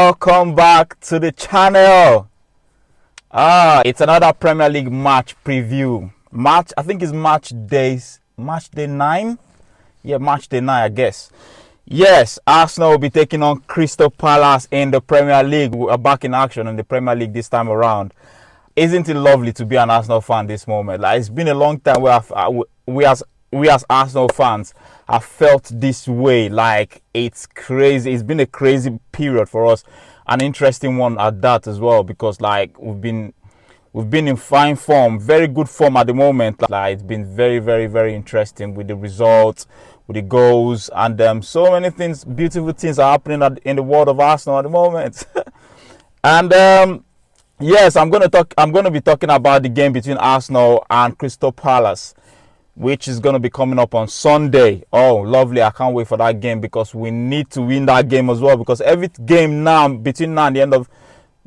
Welcome back to the channel. It's another Premier League match preview. I think it's match day 9. Yeah, match day 9, I guess. Yes, Arsenal will be taking on Crystal Palace in the Premier League. We are back in action in the Premier League this time around. Isn't it lovely to be an Arsenal fan this moment? Like, it's been a long time where we as Arsenal fans have felt this way. Like, it's crazy. It's been a crazy period for us, an interesting one at that as well, because like we've been in fine form, very good form at the moment. Like, it's been very interesting with the results, with the goals, and so many things, beautiful things are happening in the world of Arsenal at the moment. And yes, I'm going to be talking about the game between Arsenal and Crystal Palace, which is going to be coming up on Sunday. Oh, lovely. I can't wait for that game, because we need to win that game as well, because every game now, between now and the end of,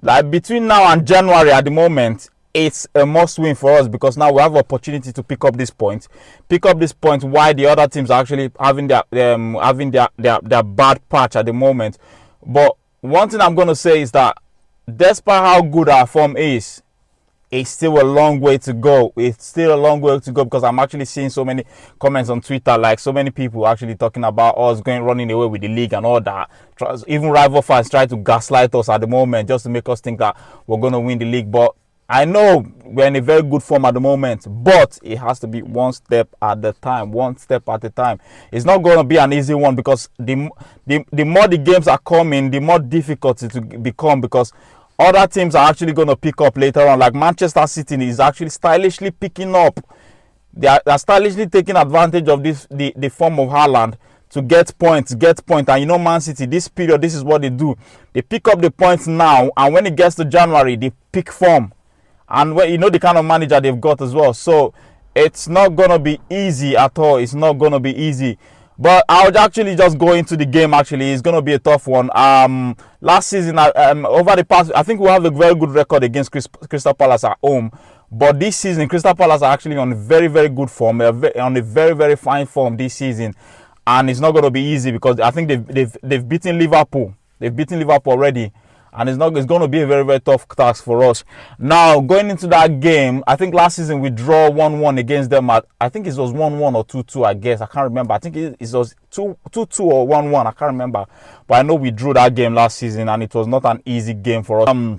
like, between now and January at the moment, it's a must win for us, because now we have opportunity to pick up this point while the other teams are actually having their bad patch at the moment. But one thing I'm going to say is that despite how good our form is, it's still a long way to go. It's still a long way to go, because I'm actually seeing so many comments on Twitter, like so many people actually talking about us running away with the league and all that. Even rival fans try to gaslight us at the moment just to make us think that we're going to win the league. But I know we're in a very good form at the moment, but it has to be one step at a time. It's not going to be an easy one, because the more the games are coming, the more difficult it will become, because other teams are actually going to pick up later on. Like Manchester City is actually stylishly picking up. They're stylishly taking advantage of the form of Haaland to get points. And you know, Man City, this period, this is what they do. They pick up the points now, and when it gets to January, they pick form. And when, you know, the kind of manager they've got as well. So it's not going to be easy at all. It's not going to be easy. But I would actually just go into the game. Actually, it's going to be a tough one. Last season, over the past, I think we have a very good record against Crystal Palace at home. But this season, Crystal Palace are actually on very good form. They're on a very fine form this season, and it's not going to be easy, because I think they've beaten Liverpool. They've beaten Liverpool already. And it's going to be a very very tough task for us. Now, going into that game, I think last season we draw 1-1 against them. I think it was 1-1 or 2-2, I guess. I can't remember. I think it was 2-2 or 1-1. I can't remember. But I know we drew that game last season, and it was not an easy game for us.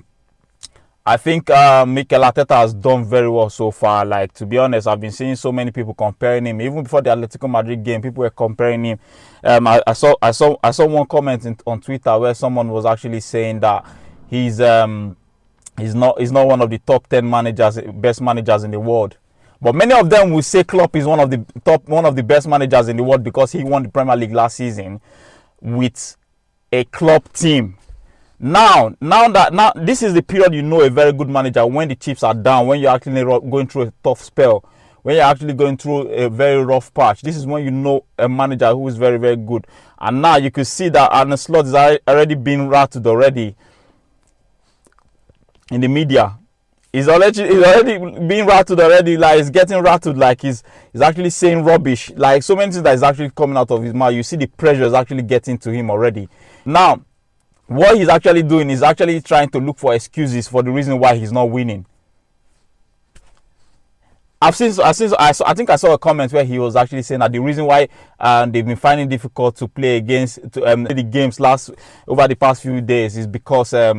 I think Mikel Arteta has done very well so far. Like, to be honest, I've been seeing so many people comparing him. Even before the Atletico Madrid game, people were comparing him. I saw one comment on Twitter where someone was actually saying that he's not one of the top 10 best managers in the world. But many of them will say Klopp is one of the best managers in the world, because he won the Premier League last season with a Klopp team. Now this is the period you know a very good manager, when the chips are down, when you're actually going through a tough spell, when you're actually going through a very rough patch. This is when you know a manager who is very good. And now you can see that Arne Slot is already being rattled already in the media. He's already being rattled already. Like, he's getting rattled, like he's actually saying rubbish, like so many things that is actually coming out of his mouth. You see the pressure is actually getting to him already. Now, what he's actually doing is actually trying to look for excuses for the reason why he's not winning. I think I saw a comment where he was actually saying that the reason why they've been finding it difficult to play against the games over the past few days is because the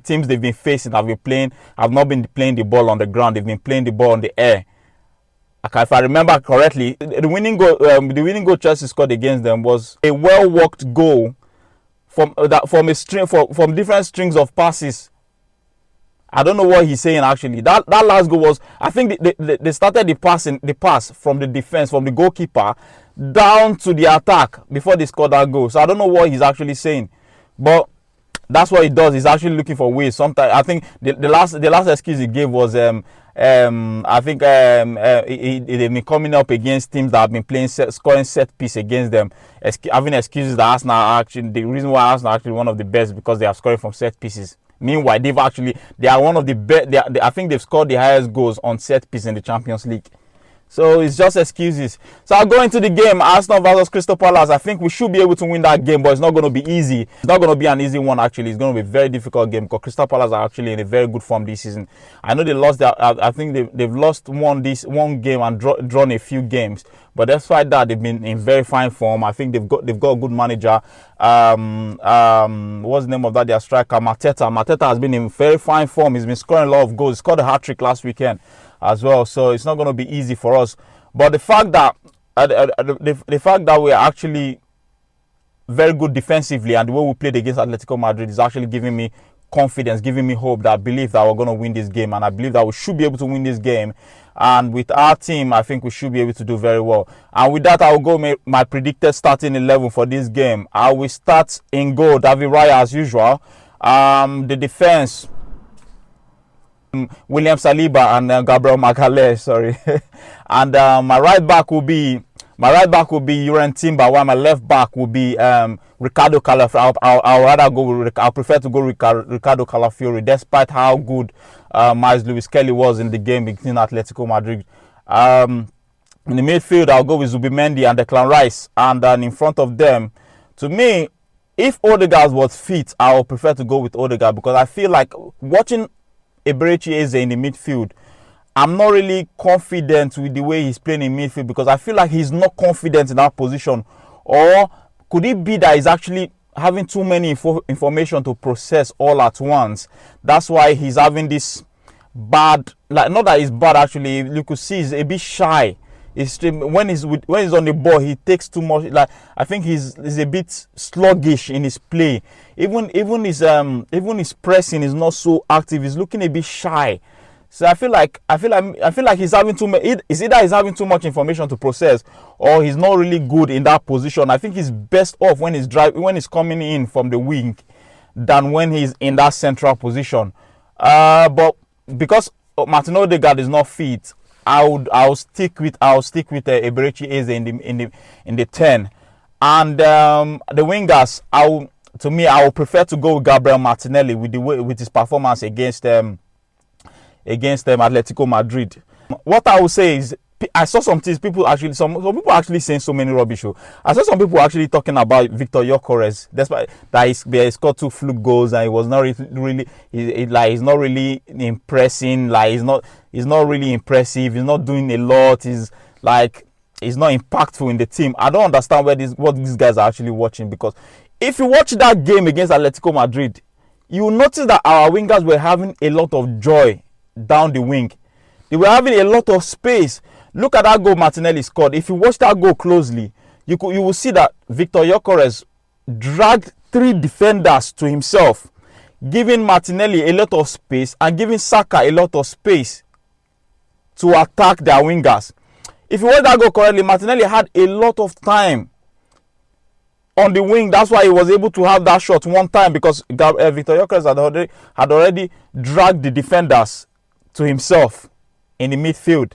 teams they've been facing have not been playing the ball on the ground. They've been playing the ball in the air. Okay, if I remember correctly, the winning goal Chelsea scored against them was a well-worked goal from different strings of passes. I don't know what he's saying actually. That last goal was, I think they started the pass from the defense, from the goalkeeper down to the attack before they scored that goal. So I don't know what he's actually saying, but that's what he does. He's actually looking for ways. Sometimes I think the last excuse he gave was I think they've been coming up against teams that have been scoring set piece against them, having excuses that Arsenal are actually, the reason why Arsenal are actually one of the best, because they are scoring from set pieces. Meanwhile, they are one of the best. I think they've scored the highest goals on set piece in the Champions League. So it's just excuses. So I'll go into the game, Arsenal versus Crystal Palace. I think we should be able to win that game, but it's not going to be easy. It's not going to be an easy one, actually. It's going to be a very difficult game because Crystal Palace are actually in a very good form this season. I know they lost their, I think they've lost one game and drawn a few games. But despite that, they've been in very fine form. I think they've got a good manager. What's the name of that? Their striker, Mateta. Mateta has been in very fine form. He's been scoring a lot of goals. He scored a hat-trick last weekend as well. So it's not going to be easy for us. But the fact that the fact that we're actually very good defensively and the way we played against Atletico Madrid is actually giving me confidence, giving me hope, that I believe that we're going to win this game, and I believe that we should be able to win this game. And with our team, I think we should be able to do very well. And with that, I will go my predicted starting 11 for this game. I will start in goal, David Raya as usual. The defense, William Saliba and Gabriel Magalhaes, sorry. And my right back will be Uren Timber, while my left back will be Ricardo Calafiori. I'll prefer to go Ricardo Calafiori, despite how good Miles Lewis Kelly was in the game between Atletico Madrid. In the midfield, I'll go with Zubimendi and Declan Rice, and then in front of them, to me, if Odegaard was fit, I would prefer to go with Odegaard, because I feel like watching Eberechi Eze in the midfield, I'm not really confident with the way he's playing in midfield, because I feel like he's not confident in that position. Or could it be that he's actually having too many information to process all at once? That's why he's having this bad, like, not that he's bad actually, you could see he's a bit shy. When he's on the ball, he takes too much. Like, I think he's a bit sluggish in his play. Even his pressing is not so active. He's looking a bit shy. So I feel like he's having too much. It's either he's having too much information to process, or he's not really good in that position. I think he's best off when he's coming in from the wing, than when he's in that central position. But because Martin Odegaard is not fit, I'll stick with Eberechi Eze in the 10, and the wingers. I will prefer to go with Gabriel Martinelli with his performance against Atletico Madrid. What I will say is, I saw some things. Some people actually saying so many rubbish. I saw some people actually talking about Victor Gyökeres, despite that he scored 2 fluke goals and he was not really he's not really impressing. Like, he's not really impressive. He's not doing a lot. He's not impactful in the team. I don't understand what these guys are actually watching, because if you watch that game against Atletico Madrid, you will notice that our wingers were having a lot of joy down the wing. They were having a lot of space. Look at that goal Martinelli scored. If you watch that goal closely, you will see that Victor Gyökeres dragged 3 defenders to himself, giving Martinelli a lot of space and giving Saka a lot of space to attack their wingers. If you watch that goal correctly, Martinelli had a lot of time on the wing. That's why he was able to have that shot one time, because Victor Gyökeres had already dragged the defenders to himself in the midfield.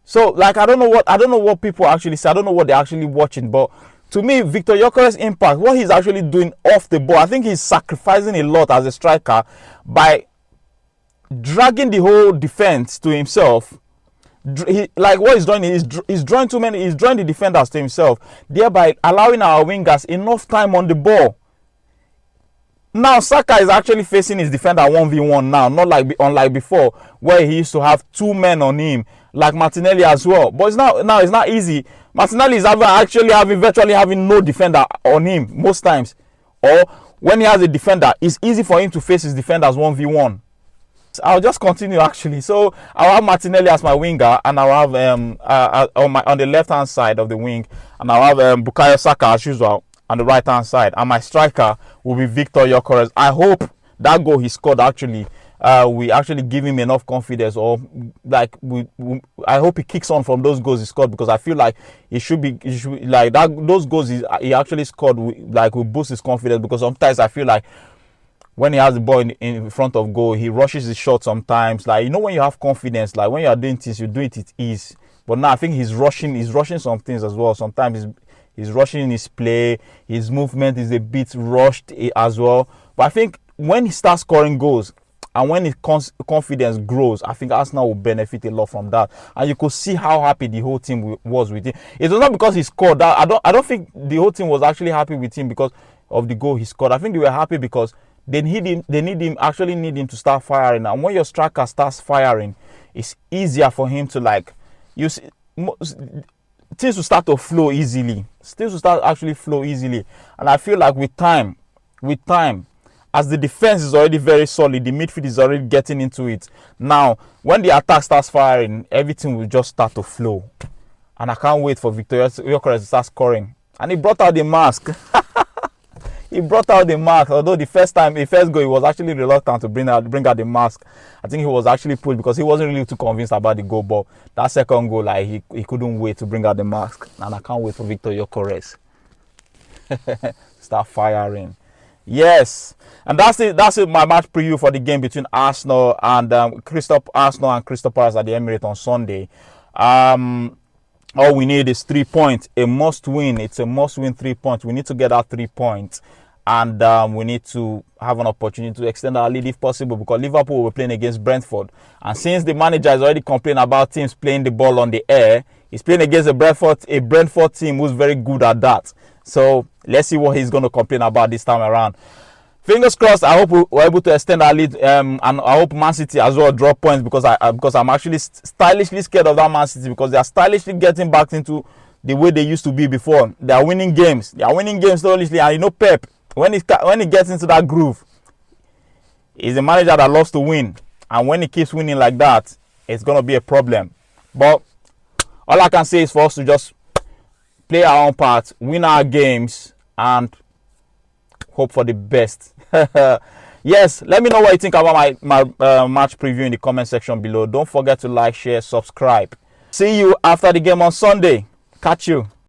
So, like, I don't know what people actually say. I don't know what they're actually watching. But to me, Victor Gyökeres' impact, what he's actually doing off the ball, I think he's sacrificing a lot as a striker by dragging the whole defense to himself. What he's doing is he's drawing the defenders to himself, thereby allowing our wingers enough time on the ball. Now Saka is actually facing his defender 1v1 now, not unlike before, where he used to have 2 men on him, like Martinelli as well. But it's not easy. Martinelli is virtually having no defender on him most times. Or when he has a defender, it's easy for him to face his defenders 1v1. I'll just continue actually. So I'll have Martinelli as my winger, and I'll have on the left hand side of the wing, and I'll have Bukayo Saka as usual on the right hand side, and my striker will be Victor Gyökeres. I hope that goal he scored actually we actually give him enough confidence, or like I hope he kicks on from those goals he scored, because I feel like he should be like that. Those goals he actually scored will boost his confidence, because sometimes I feel like when he has the ball in front of goal, he rushes his shot sometimes. Like, when you have confidence, like when you are doing things, you do it with ease. But now I think he's rushing some things as well. Sometimes he's rushing his play, his movement is a bit rushed as well. But I think when he starts scoring goals, And when his confidence grows, I think Arsenal will benefit a lot from that. And you could see how happy the whole team was with him. It was not because he scored. That I don't think the whole team was actually happy with him because of the goal he scored. I think they were happy because they need him. They actually need him to start firing. And when your striker starts firing, it's easier for him to, like, you see, things will start to flow easily. Things will start actually flow easily. And I feel like with time, as the defense is already very solid, the midfield is already getting into it. Now, when the attack starts firing, everything will just start to flow. And I can't wait for Victor Gyökeres to start scoring. And he brought out the mask. He brought out the mask. Although the first goal, he was actually reluctant to bring out the mask. I think he was actually pushed because he wasn't really too convinced about the goal. But that second goal, like, he couldn't wait to bring out the mask. And I can't wait for Victor Gyökeres start firing. Yes, and that's it. That's it. My match preview for the game between Arsenal and Crystal Palace at the Emirates on Sunday. All we need is 3 points. A must win. It's a must win 3 points. We need to get that 3 points, and we need to have an opportunity to extend our lead if possible, because Liverpool will be playing against Brentford, and since the manager is already complaining about teams playing the ball on the air, he's playing against a Brentford team who's very good at that. So let's see what he's going to complain about this time around. Fingers crossed. I hope we're able to extend our lead, and I hope Man City as well drop points, because I'm actually stylishly scared of that Man City, because they are stylishly getting back into the way they used to be before. They are winning games. They are winning games stylishly, and you know Pep, when he gets into that groove, he's a manager that loves to win, and when he keeps winning like that, it's going to be a problem. But all I can say is for us to just play our own part, win our games, and hope for the best. Yes, let me know what you think about my match preview in the comment section below. Don't forget to like, share, subscribe. See you after the game on Sunday. Catch you.